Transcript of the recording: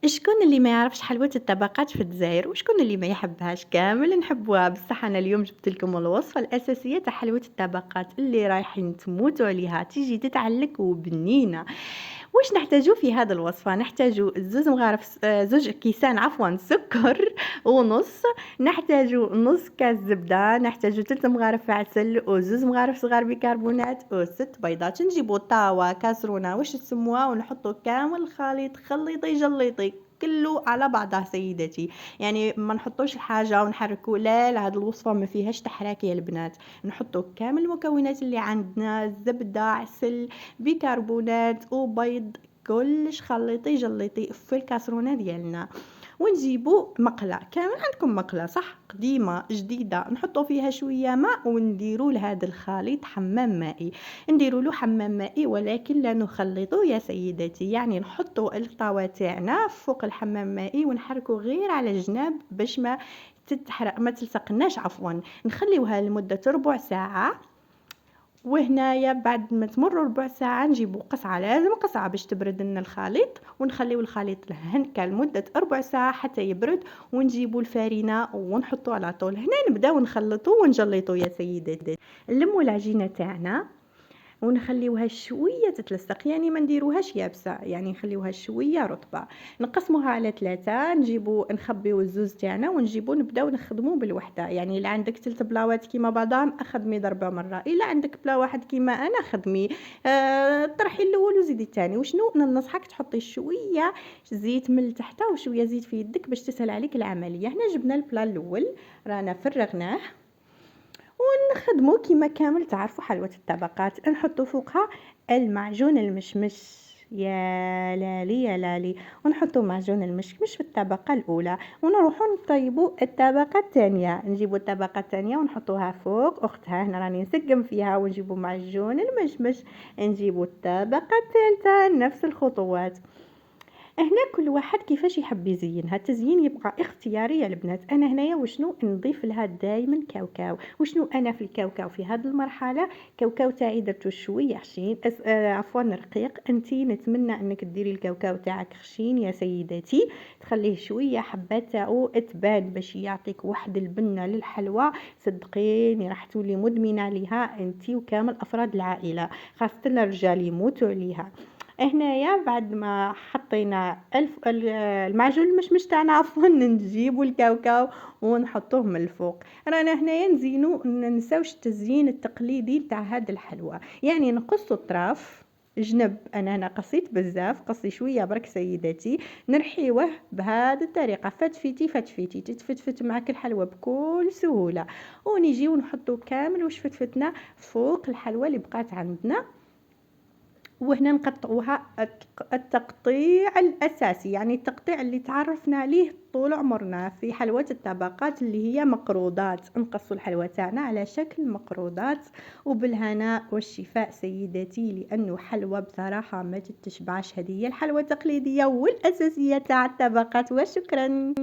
شكون اللي ما يعرفش حلوى الطبقات في الجزائر، وشكون اللي ما يحبهاش؟ كامل نحبوها، بصح أنا اليوم جبت لكم الوصفة الأساسية تاع حلوى الطبقات اللي رايحين تموتوا عليها، تيجي تتعلق وبنينة. واش نحتاجو في هذه الوصفة؟ نحتاجو زوز مغارف زوج كيسان سكر ونص، نحتاجو نص كاس زبدة، نحتاجو 3 مغارف عسل وزوز مغارف صغار بيكربونات و6 بيضات. نجيبو طاوة كاسرونة واش تسموها ونحطو كامل الخليط خليطي جليطي كله على بعضها سيدتي. يعني ما نحطوش الحاجة ونحركو، لا هاد الوصفة ما فيهاش تحراك يا البنات. نحطو كامل المكونات اللي عندنا، زبدة عسل بيكربونات وبيض، كلش خليطي جليطي في الكاسرونه ديالنا. ونجيبو مقله، كامل عندكم مقله صح؟ قديمه جديده، نحطو فيها شويه ماء ونديرو لهذا الخليط حمام مائي. نديرو له حمام مائي ولكن لا نخلطو يا سيدتي، يعني نحطو الطاوه تاعنا فوق الحمام مائي ونحركو غير على الجناب باش ما تتحرق، ما تلصقناش عفوا. نخليوها لمده ربع ساعه. وهنايا بعد ما تمر ربع ساعة نجيبو قصعة، لازم قصعة باش تبرد لنا الخليط، ونخليو الخليط هنكا لمدة ربع ساعة حتى يبرد. ونجيبو الفارينة ونحطو على طول. هنا نبداو نخلطو ونجلطو يا سيدتي. نلمو العجينة تاعنا ونخليوها شويه تتلصق، يعني ما نديروهاش يابسه، يعني نخليوها شويه رطبه. نقسموها على 3، نجيبو نخبيو الزوز تاعنا ونجيبو نبداو نخدمو بالوحده. يعني الا عندك 3 بلاوات كيما بعضهم خدمي ضربه مره، الا عندك بلا واحد كيما انا خدمي طرحي الاول وزيدي الثاني. وشنو ننصحك تحطي شويه زيت من تحت وشويه زيت في يدك باش تسهل عليك العمليه. هنا جبنا البلا الاول رانا فرغناه ونخدمو كيما كامل تعرفوا حلوة الطبقات. نحطو فوقها المعجون المشمش، يا لالي يا لالي، ونحطو معجون المشمش في الطبقة الأولى ونروحو نطيبو الطبقة الثانية. نجيبو الطبقة الثانية ونحطوها فوق أختها، هنا راني نسقم فيها، ونجيبو معجون المشمش. نجيبو الطبقة الثالثة نفس الخطوات. هنا كل واحد كيفاش يحب يزينها، التزيين يبقى اختياري يا البنات. انا هنايا وشنو نضيف لها دائما كاوكاو. وشنو انا في الكاوكاو في هذه المرحله كاوكاو تاعي درتو شويه خشين عفوا رقيق. انتي نتمنى انك ديري الكاوكاو تاعك خشين يا سيدتي، تخليه شويه حبات تاعو تبان باش يعطيك واحد البنه للحلوى. صدقيني راح تولي مدمنه عليها انتي وكامل افراد العائله، خاصه الرجال يموتوا عليها. هنايا بعد ما حطينا المعجون المشمش تاعنا عفوا نجيبوا الكاوكاو ونحطوه من الفوق. رانا هنايا نزينو، ننساوش التزيين التقليدي تاع هاد الحلوى، يعني نقصوا الطراف جنب. انا هنا قصيت بزاف، قصي شويه برك سيداتي. نرحيوه بهذه الطريقه، فتفيتي فتفيتي تتفتفت معك الحلوى بكل سهوله. ونجيو نحطو كامل واش فتفتنا فوق الحلوى اللي بقات عندنا. وهنا نقطعوها التقطيع الأساسي، يعني التقطيع اللي تعرفنا عليه طول عمرنا في حلوى الطبقات اللي هي مقروضات. نقصوا الحلوى تاعنا على شكل مقروضات. وبالهناء والشفاء سيداتي، لأنه حلوى بصراحة ما تتشبعش. هذه هي الحلوى التقليدية والأساسية تاع الطبقات. وشكرا.